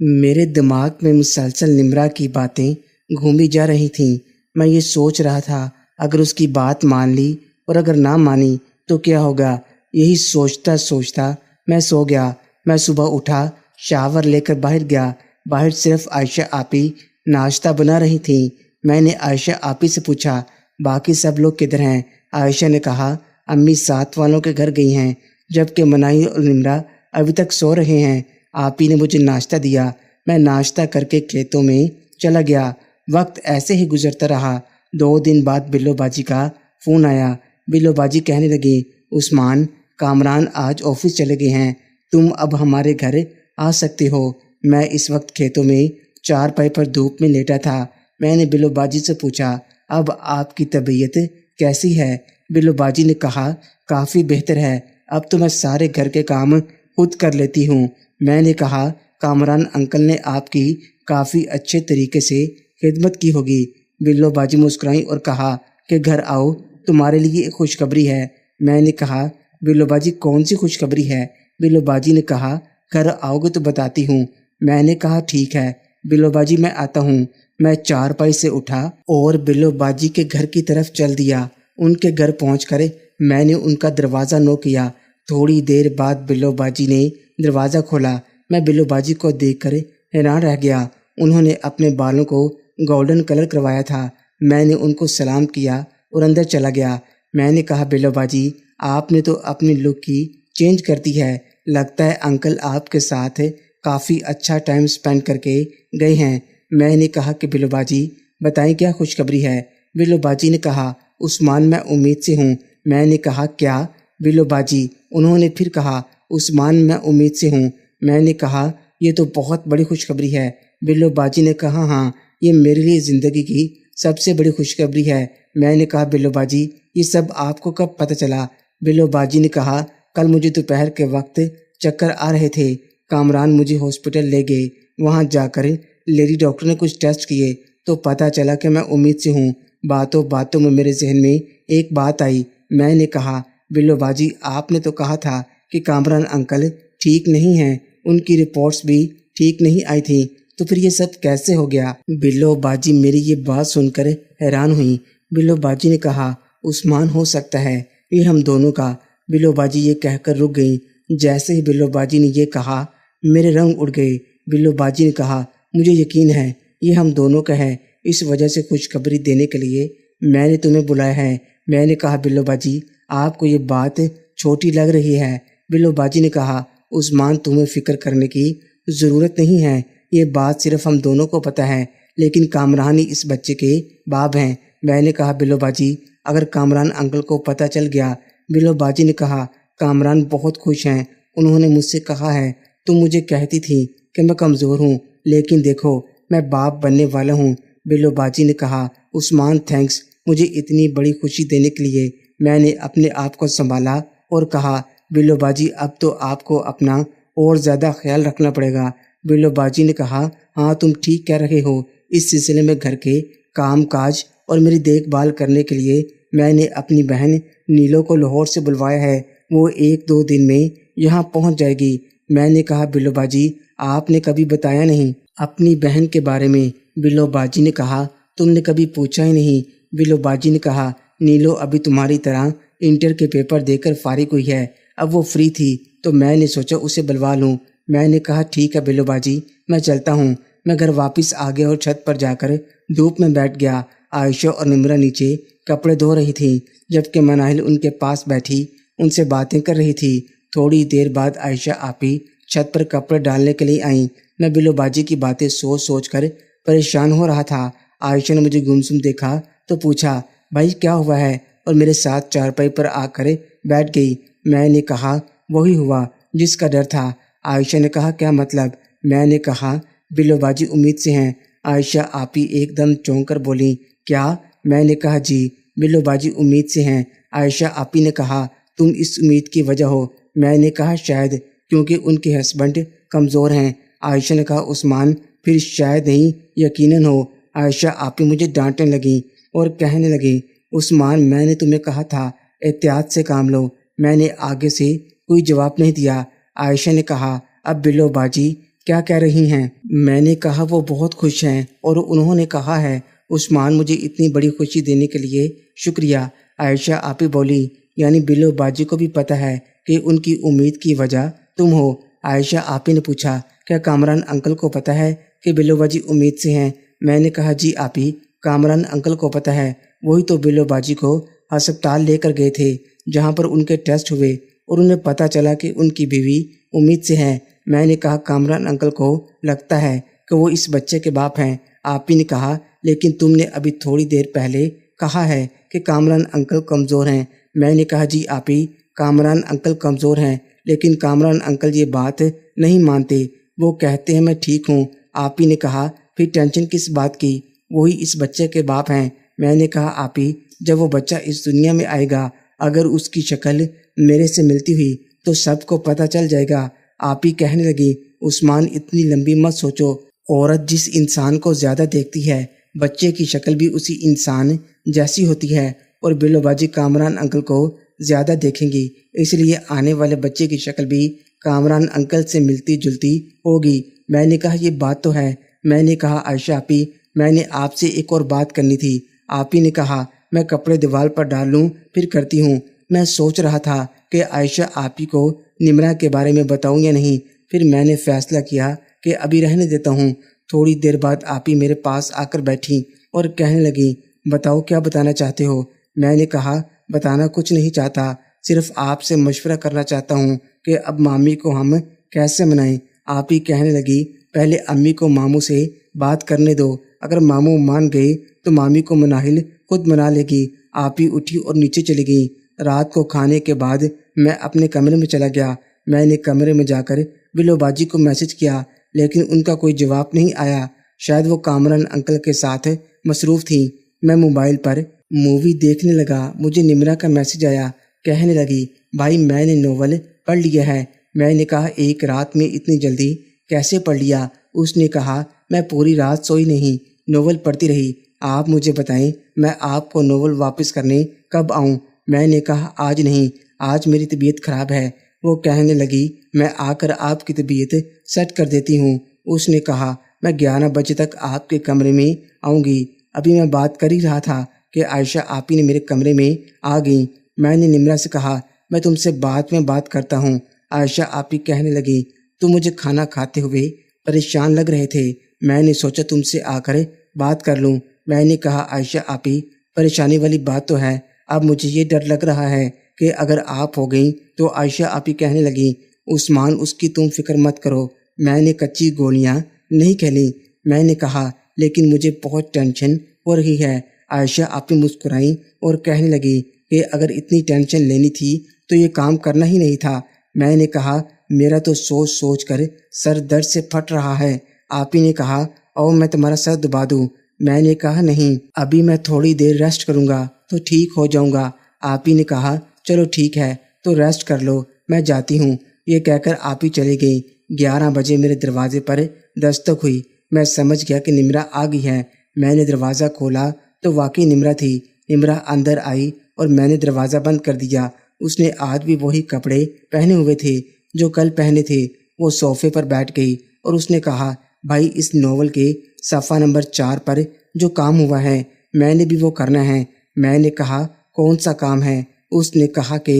میرے دماغ میں مسلسل نمرہ کی باتیں گھومی جا رہی تھیں۔ میں یہ سوچ رہا تھا اگر اس کی بات مان لی اور اگر نہ مانی تو کیا ہوگا۔ یہی سوچتا سوچتا میں سو گیا۔ میں صبح اٹھا، شاور لے کر باہر گیا۔ باہر صرف عائشہ آپی ناشتہ بنا رہی تھیں۔ میں نے عائشہ آپی سے پوچھا باقی سب لوگ کدھر ہیں؟ عائشہ نے کہا امی ساتھ والوں کے گھر گئی ہیں، جبکہ مناہی اور نمرہ ابھی تک سو رہے ہیں۔ آپی نے مجھے ناشتہ دیا۔ میں ناشتہ کر کے کھیتوں میں چلا گیا۔ وقت ایسے ہی گزرتا رہا۔ 2 دن بعد بلو باجی کا فون آیا۔ بلو باجی کہنے لگی عثمان، کامران آج آفس چلے گئے ہیں، تم اب ہمارے گھر آ سکتے ہو۔ میں اس وقت کھیتوں میں چارپائی پر دھوپ میں لیٹا تھا۔ میں نے بلو باجی سے پوچھا اب آپ کی طبیعت کیسی ہے؟ بلو باجی نے کہا کافی بہتر ہے، اب تو میں سارے گھر کے کام خود کر لیتی ہوں۔ میں نے کہا کامران انکل نے آپ کی کافی اچھے طریقے سے خدمت کی ہوگی۔ بلو باجی مسکرائیں اور کہا کہ گھر آؤ، تمہارے لیے ایک خوشخبری ہے۔ میں نے کہا بلو باجی کون سی خوشخبری ہے؟ بلو باجی نے کہا گھر آؤ گے تو بتاتی ہوں۔ میں نے کہا ٹھیک ہے بلو باجی، میں آتا ہوں۔ میں چارپائی سے اٹھا اور بلو باجی کے گھر کی طرف چل دیا۔ ان کے گھر پہنچ کر میں نے ان کا دروازہ نوک کیا۔ تھوڑی دیر بعد بلو باجی نے دروازہ کھولا۔ میں بلو باجی کو دیکھ کر حیران رہ گیا۔ انہوں نے اپنے بالوں کو گولڈن کلر کروایا تھا۔ میں نے ان کو سلام کیا اور اندر چلا گیا۔ میں نے کہا بلو باجی، آپ نے تو اپنی لک کی چینج کر دی ہے، لگتا ہے انکل آپ کے ساتھ کافی اچھا ٹائم سپینڈ کر کے گئے ہیں۔ میں نے کہا کہ بلو باجی بتائیں کیا خوشخبری ہے؟ بلو باجی نے کہا عثمان میں امید سے ہوں۔ میں نے کہا کیا؟ بلو باجی انہوں نے پھر کہا عثمان میں امید سے ہوں۔ میں نے کہا یہ تو بہت بڑی خوشخبری ہے۔ بلو باجی نے کہا ہاں، یہ میرے لیے زندگی کی سب سے بڑی خوشخبری ہے۔ میں نے کہا بلو باجی یہ سب آپ کو کب پتہ چلا؟ بلو باجی نے کہا کل مجھے دوپہر کے وقت چکر آ رہے تھے، کامران مجھے ہاسپٹل لے گئے۔ وہاں جا کر لیڈی ڈاکٹر نے کچھ ٹیسٹ کیے تو پتہ چلا کہ میں امید سے ہوں۔ باتوں باتوں میں میرے ذہن میں ایک بات آئی۔ میں نے کہا بلو باجی آپ نے تو کہا تھا کہ کامران انکل ٹھیک نہیں ہیں، ان کی رپورٹس بھی ٹھیک نہیں آئی تھیں، تو پھر یہ سب کیسے ہو گیا؟ بلو باجی میری یہ بات سن کر حیران ہوئی۔ بلو باجی نے کہا عثمان ہو سکتا ہے یہ ہم دونوں کا۔ بلو باجی یہ کہہ کر رک گئیں۔ جیسے ہی بلو باجی نے یہ کہا میرے رنگ اڑ گئے۔ بلو باجی نے کہا مجھے یقین ہے یہ ہم دونوں کا ہے، اس وجہ سے خوشخبری دینے کے لیے میں نے تمہیں بلایا ہے۔ میں نے کہا بلو باجی آپ کو یہ بات چھوٹی لگ رہی ہے؟ بلو باجی نے کہا عثمان تمہیں فکر کرنے کی ضرورت نہیں ہے، یہ بات صرف ہم دونوں کو پتہ ہے، لیکن کامران ہی اس بچے کے باپ ہیں۔ میں نے کہا بلو باجی اگر کامران انکل کو پتہ چل گیا؟ بلو باجی نے کہا کامران بہت خوش ہیں، انہوں نے مجھ سے کہا ہے تم مجھے کہتی تھی کہ میں کمزور ہوں، لیکن دیکھو میں باپ بننے والا ہوں۔ بلو باجی نے کہا عثمان تھینکس مجھے اتنی بڑی خوشی دینے کے لیے۔ میں نے اپنے آپ کو سنبھالا اور کہا بلو باجی اب تو آپ کو اپنا اور زیادہ خیال رکھنا پڑے گا۔ بلو باجی نے کہا ہاں تم ٹھیک کہہ رہے ہو، اس سلسلے میں گھر کے کام کاج اور میری دیکھ بھال کرنے کے لیے میں نے اپنی بہن نیلو کو لاہور سے بلوایا ہے، وہ 1-2 دن میں یہاں پہنچ جائے گی۔ میں نے کہا بلو باجی آپ نے کبھی بتایا نہیں اپنی بہن کے بارے میں؟ بلو باجی نے کہا تم نے کبھی پوچھا ہی نہیں۔ بلو باجی نے کہا نیلو ابھی تمہاری طرح انٹر کے پیپر دے کر فارغ ہوئی ہے، اب وہ فری تھی تو میں نے سوچا اسے بلوا لوں۔ میں نے کہا ٹھیک ہے بلو باجی میں چلتا ہوں۔ میں گھر واپس آ گیا اور چھت پر جا کر دھوپ میں بیٹھ گیا۔ عائشہ اور نمرہ نیچے کپڑے دھو رہی تھیں، جبکہ مناہل ان کے پاس بیٹھی ان سے باتیں کر رہی تھی۔ تھوڑی دیر بعد عائشہ آپی چھت پر کپڑے ڈالنے کے لیے آئیں۔ میں بلو باجی کی باتیں سوچ سوچ کر پریشان ہو رہا تھا۔ عائشہ نے مجھے گمسم دیکھا تو پوچھا بھائی کیا ہوا ہے، اور میرے ساتھ چارپائی پر آ کر بیٹھ گئی۔ میں نے کہا وہی ہوا جس کا ڈر تھا۔ عائشہ نے کہا کیا مطلب؟ میں نے کہا بلو باجی امید سے ہیں۔ عائشہ آپی ایک دم چونک کر بولی کیا؟ میں نے کہا جی بلو باجی امید سے ہیں۔ عائشہ آپی نے کہا تم اس امید کی وجہ ہو؟ میں نے کہا شاید کیونکہ ان کے ہسبینڈ کمزور ہیں۔ عائشہ نے کہا عثمان پھر شاید نہیں یقیناً ہو۔ عائشہ آپی مجھے ڈانٹنے لگیں اور کہنے لگیں عثمان میں نے تمہیں کہا تھا احتیاط سے کام لو۔ میں نے آگے سے کوئی جواب نہیں دیا۔ عائشہ نے کہا اب بلو باجی کیا کہہ رہی ہیں؟ میں نے کہا وہ بہت خوش ہیں اور انہوں نے کہا ہے عثمان مجھے اتنی بڑی خوشی دینے کے لیے شکریہ۔ عائشہ آپی بولی یعنی بلو باجی کو بھی پتہ ہے کہ ان کی امید کی وجہ تم ہو؟ عائشہ آپی نے پوچھا کیا کامران انکل کو پتہ ہے کہ بلو باجی امید سے ہیں؟ میں نے کہا جی آپی، کامران انکل کو پتہ ہے، وہی تو بلو باجی کو ہسپتال لے کر گئے تھے جہاں پر ان کے ٹیسٹ ہوئے اور انہیں پتہ چلا کہ ان کی بیوی امید سے ہے۔ میں نے کہا کامران انکل کو لگتا ہے کہ وہ اس بچے کے باپ ہیں۔ آپی نے کہا لیکن تم نے ابھی تھوڑی دیر پہلے کہا ہے کہ کامران انکل کمزور ہیں۔ میں نے کہا جی آپی، کامران انکل کمزور ہیں لیکن کامران انکل یہ بات نہیں مانتے، وہ کہتے ہیں میں ٹھیک ہوں۔ آپی نے کہا پھر ٹینشن کس بات کی، وہی اس بچے کے باپ ہیں۔ میں نے کہا آپی جب وہ بچہ اس دنیا میں آئے گا اگر اس کی شکل میرے سے ملتی ہوئی تو سب کو پتہ چل جائے گا۔ آپی کہنے لگی عثمان اتنی لمبی مت سوچو، عورت جس انسان کو زیادہ دیکھتی ہے بچے کی شکل بھی اسی انسان جیسی ہوتی ہے، اور بلو باجی کامران انکل کو زیادہ دیکھیں گی اس لیے آنے والے بچے کی شکل بھی کامران انکل سے ملتی جلتی ہوگی۔ میں نے کہا یہ بات تو ہے۔ میں نے کہا عائشہ آپی میں نے آپ سے ایک اور بات کرنی تھی۔ آپی نے کہا میں کپڑے دیوار پر ڈال لوں پھر کرتی ہوں۔ میں سوچ رہا تھا کہ عائشہ آپی کو نمرہ کے بارے میں بتاؤں یا نہیں، پھر میں نے فیصلہ کیا کہ ابھی رہنے دیتا ہوں۔ تھوڑی دیر بعد آپی میرے پاس آ کر بیٹھی اور کہنے لگی بتاؤ کیا بتانا چاہتے ہو؟ میں نے کہا بتانا کچھ نہیں چاہتا، صرف آپ سے مشورہ کرنا چاہتا ہوں کہ اب مامی کو ہم کیسے منائیں۔ آپی کہنے لگی پہلے امی کو ماموں سے بات کرنے دو، اگر ماموں مان گئے تو مامی کو مناہل خود منا لے گی۔ آپی اٹھی اور نیچے چلی گئی۔ رات کو کھانے کے بعد میں اپنے کمرے میں چلا گیا۔ میں نے کمرے میں جا کر بلو باجی کو میسج کیا لیکن ان کا کوئی جواب نہیں آیا، شاید وہ کامران انکل کے ساتھ مصروف تھیں۔ میں موبائل پر مووی دیکھنے لگا، مجھے نمرہ کا میسج آیا، کہنے لگی بھائی میں نے ناول پڑھ لیا ہے۔ میں نے کہا ایک رات میں اتنی جلدی کیسے پڑھ لیا؟ اس نے کہا میں پوری رات سوئی نہیں، ناول پڑھتی رہی۔ آپ مجھے بتائیں میں آپ کو ناول واپس کرنے کب آؤں؟ میں نے کہا آج نہیں، آج میری طبیعت خراب ہے۔ وہ کہنے لگی میں آ کر آپ کی طبیعت سیٹ کر دیتی ہوں۔ اس نے کہا میں 11 بجے تک آپ کے کمرے میں آؤں گی۔ ابھی میں بات کر ہی رہا تھا کہ عائشہ آپی نے میرے کمرے میں آ گئیں۔ میں نے نمرہ سے کہا میں تم سے بعد میں بات کرتا ہوں۔ عائشہ آپی کہنے لگی تم مجھے کھانا کھاتے ہوئے پریشان لگ رہے تھے، میں نے سوچا تم سے آ کر بات کر لوں۔ میں نے کہا عائشہ آپی پریشانی والی بات تو ہے، اب مجھے یہ ڈر لگ رہا ہے کہ اگر آپ ہو گئیں تو عائشہ آپی کہنے لگی عثمان اس کی تم فکر مت کرو، میں نے کچی گولیاں نہیں کھیلیں۔ میں نے کہا لیکن مجھے بہت ٹینشن ہو رہی ہے۔ عائشہ آپی مسکرائیں اور کہنے لگی کہ اگر اتنی ٹینشن لینی تھی تو یہ کام کرنا ہی نہیں تھا۔ میں نے کہا میرا تو سوچ سوچ کر سر درد سے پھٹ رہا ہے۔ آپی نے کہا او میں تمہارا سر دبا دوں؟ میں نے کہا نہیں، ابھی میں تھوڑی دیر ریسٹ کروں گا تو ٹھیک ہو جاؤں گا۔ آپی نے کہا چلو ٹھیک ہے تو ریسٹ کر لو، میں جاتی ہوں۔ یہ کہہ کر آپی چلی گئی۔ 11 بجے میرے دروازے پر دستک ہوئی۔ میں سمجھ گیا کہ نمرہ آ گئی ہے۔ میں نے دروازہ کھولا تو واقعی نمرہ تھی۔ نمرہ اندر آئی اور میں نے دروازہ بند کر دیا۔ اس نے آج بھی وہی کپڑے پہنے ہوئے تھے جو کل پہنے تھے۔ وہ صوفے پر بیٹھ گئی اور اس نے کہا بھائی اس ناول کے صفحہ نمبر 4 پر جو کام ہوا ہے میں نے بھی وہ کرنا ہے۔ میں نے کہا کون سا کام ہے؟ اس نے کہا کہ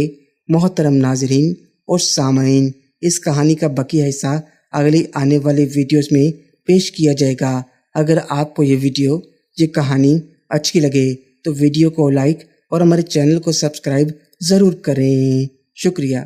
محترم ناظرین اور سامعین اس کہانی کا بقیہ حصہ اگلی آنے والے ویڈیوز میں پیش کیا جائے گا۔ اگر آپ کو یہ کہانی اچھی لگے تو ویڈیو کو لائک اور ہمارے چینل کو سبسکرائب ضرور کریں۔ شکریہ۔